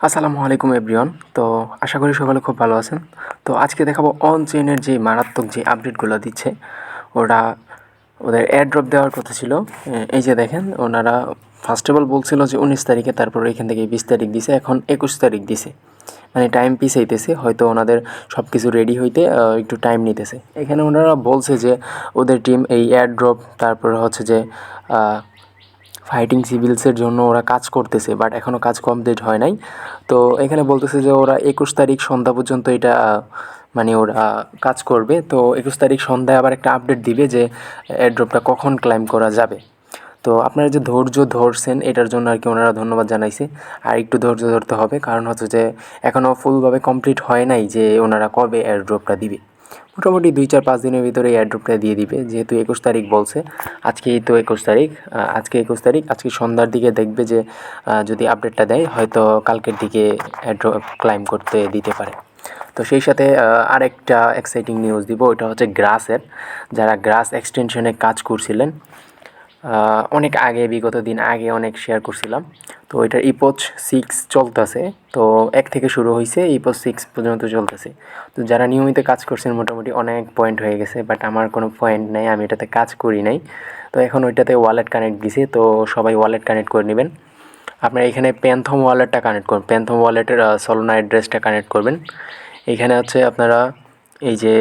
আসসালামু আলাইকুম এভরিওয়ান। তো আশা করি সকলে খুব ভালো আছেন। তো আজকে দেখাবো অন চেইনের যে মারাত্মক যে আপডেটগুলো দিচ্ছে, ওরা ওদের এয়ারড্রপ দেওয়ার কথা ছিল। এই যে দেখেন, ওনারা ফার্স্ট অফ অল বলছিল যে 19 তারিখে, তারপর এখান থেকে 20 তারিখ দিছে, এখন 21 তারিখ দিছে। মানে টাইম পিছাইতেছে, হয়তো ওনাদের সব কিছু রেডি হইতে একটু টাইম নিতেছে। এখানে ওনারা বলছে যে ওদের টিম এই এয়ারড্রপ, তারপর হচ্ছে যে ফাইটিং সিভিলসের জন্য ওরা কাজ করতেছে, বাট এখনও কাজ কমপ্লিট হয় নাই। তো এখানে বলতেছে যে ওরা 21 তারিখ সন্ধ্যা পর্যন্ত এটা মানে ওরা কাজ করবে। তো 21 তারিখ সন্ধ্যায় আবার একটা আপডেট দিবে যে এয়ারড্রপটা কখন ক্লাইম করা যাবে। তো আপনারা যে ধৈর্য ধরছেন এটার জন্য আর কি ওনারা ধন্যবাদ জানাইছে। আর একটু ধৈর্য ধরতে হবে, কারণ হচ্ছে যে এখনও ফুলভাবে কমপ্লিট হয় নাই যে ওনারা কবে এয়ারড্রপটা দিবে। মোটামুটি 2-4-5 দিনের ভিতরে এয়ারড্রপটা দিয়ে দিবে, যেহেতু 21 তারিখ বলছে। আজকেই তো 21 তারিখ, আজকে সন্ধ্যার দিকে দেখবে যে যদি আপডেটটা দেয়, হয়তো কালকের দিকে এয়ারড্রপ ক্লাইম করতে দিতে পারে। তো সেই সাথে আরেকটা এক্সাইটিং নিউজ দিব, ওটা হচ্ছে গ্রাসের। যারা গ্রাস এক্সটেনশনে কাজ করছিলেন অনেক আগে, বিগত দিন আগে অনেক শেয়ার করছিলাম। তো ওইটার ইপোচ 6 চলতেছে। তো 1 থেকে শুরু হয়েছে, ইপোচ 6 পর্যন্ত চলতেছে। তো যারা নিয়মিত কাজ করছেন মোটামুটি অনেক পয়েন্ট হয়ে গেছে, বাট আমার কোনো পয়েন্ট নেই, আমি এটাতে কাজ করি নাই। তো এখন ওইটাতে ওয়ালেট কানেক্ট দিছে, তো সবাই ওয়ালেট কানেক্ট করে নেবেন। আপনার এখানে প্যান্থম ওয়ালেটটা কানেক্ট করুন, প্যান্থম ওয়ালেটের সলোনা অ্যাড্রেসটা কানেক্ট করবেন। এইখানে হচ্ছে আপনারা এই যে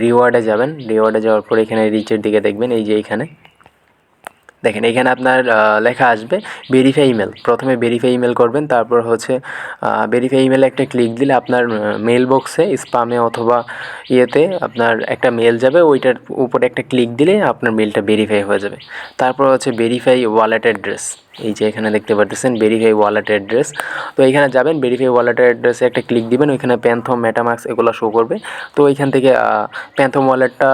রিওয়ার্ডে যাবেন, রিওয়ার্ডে যাওয়ার পর এখানে রিচের দিকে দেখবেন, এই যে এইখানে দেখেন, এখানে আপনার লেখা আসবে ভেরিফাই ইমেল। প্রথমে ভেরিফাই ইমেল করবেন, তারপর হচ্ছে ভেরিফাই ইমেলে একটা ক্লিক দিলে আপনার মেল বক্সে, স্পামে অথবা ইয়েতে আপনার একটা মেল যাবে, ওইটার উপরে একটা ক্লিক দিলে আপনার মেলটা ভেরিফাই হয়ে যাবে। তারপর হচ্ছে ভেরিফাই ওয়ালেট অ্যাড্রেস, এই যে এখানে দেখতে পাচ্ছেন ভেরিফাই ওয়ালেট অ্যাড্রেস। তো এইখানে যাবেন, ভেরিফাই ওয়ালেট অ্যাড্রেসে একটা ক্লিক দিবেন, ওইখানে প্যান্থম, মেটামাস্ক এগুলো শো করবে। তো ওইখান থেকে প্যান্থম ওয়ালেটটা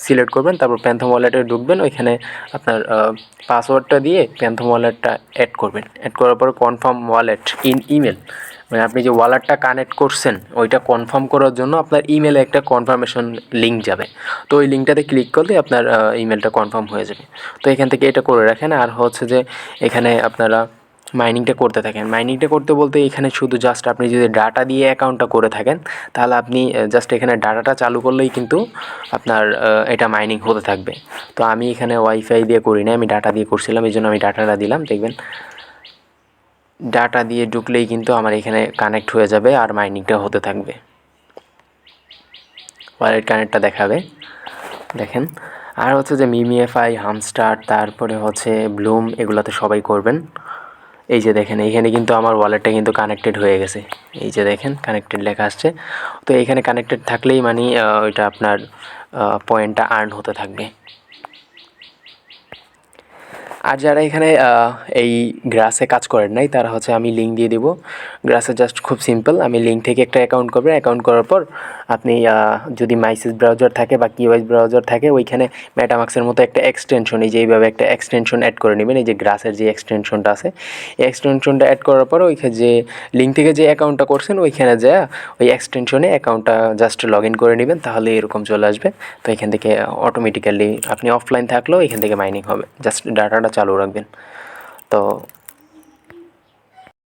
সিলেক্ট করবেন, তারপর প্যান্থম ওয়ালেটে ঢুকবেন, ওইখানে আপনার পাসওয়ার্ডটা দিয়ে প্যান্থম ওয়ালেটটা অ্যাড করবেন। অ্যাড করার পর কনফার্ম ওয়ালেট ইন ইমেল, মানে আপনি যে ওয়ালেটটা কানেক্ট করছেন ওইটা কনফার্ম করার জন্য আপনার ইমেলে একটা কনফার্মেশন লিঙ্ক যাবে। তো ওই লিঙ্কটাতে ক্লিক করলে আপনার ইমেলটা কনফার্ম হয়ে যাবে। তো এখান থেকে এটা করে রাখেন। আর হচ্ছে যে এখানে আপনারা মাইনিংটা করতে থাকেন। মাইনিংটা করতে বলতে এখানে শুধু জাস্ট আপনি যদি ডাটা দিয়ে অ্যাকাউন্টটা করে থাকেন, তাহলে আপনি জাস্ট এখানে ডাটাটা চালু করলেই কিন্তু আপনার এটা মাইনিং হতে থাকবে। তো আমি এখানে ওয়াইফাই দিয়ে করি না, আমি ডাটা দিয়ে করছিলাম, এই জন্য আমি ডাটাটা দিলাম। দেখবেন ডাটা দিয়ে ঢুকলেই কিন্তু আমার এখানে কানেক্ট হয়ে যাবে আর মাইনিংটা হতে থাকবে। ওয়ালেট কানেক্টটা দেখাবে, দেখেন। আর হচ্ছে যে মিমিএফআই, হামস্টার, তারপরে হচ্ছে ব্লুম, এগুলোতে সবাই করবেন। এই যে দেখেন, এইখানে কিন্তু আমার ওয়ালেটটা কিন্তু কানেক্টেড হয়ে গেছে, এই যে দেখেন কানেক্টেড লেখা আসছে। তো এইখানে কানেক্টেড থাকলেই মানে ওইটা আপনার পয়েন্টটা আর্ন হতে থাকবে। আর যারা এখানে এই গ্রাসে কাজ করেন নাই, তারা হচ্ছে আমি লিঙ্ক দিয়ে দেবো। গ্রাসে জাস্ট খুব সিম্পল, আমি লিঙ্ক থেকে একটা অ্যাকাউন্ট করবেন। অ্যাকাউন্ট করার পর আপনি যদি মাইসিস ব্রাউজার থাকে বা কিওয়াইস ব্রাউজার থাকে, ওইখানে মেটামাক্সের মতো একটা এক্সটেনশন, এই যে এইভাবে একটা এক্সটেনশন অ্যাড করে নেবেন। এই যে গ্রাসের যে এক্সটেনশনটা আছে, এই এক্সটেনশনটা অ্যাড করার পর ওইখানে যে লিঙ্ক থেকে যে অ্যাকাউন্টটা করছেন ওইখানে যা ওই এক্সটেনশনে অ্যাকাউন্টটা জাস্ট লগ ইন করে নেবেন, তাহলে এরকম চলে আসবে। তো এখান থেকে অটোমেটিক্যালি আপনি অফলাইন থাকলেও এখান থেকে মাইনিং হবে, জাস্ট ডাটাটা চালু রাখবেন। তো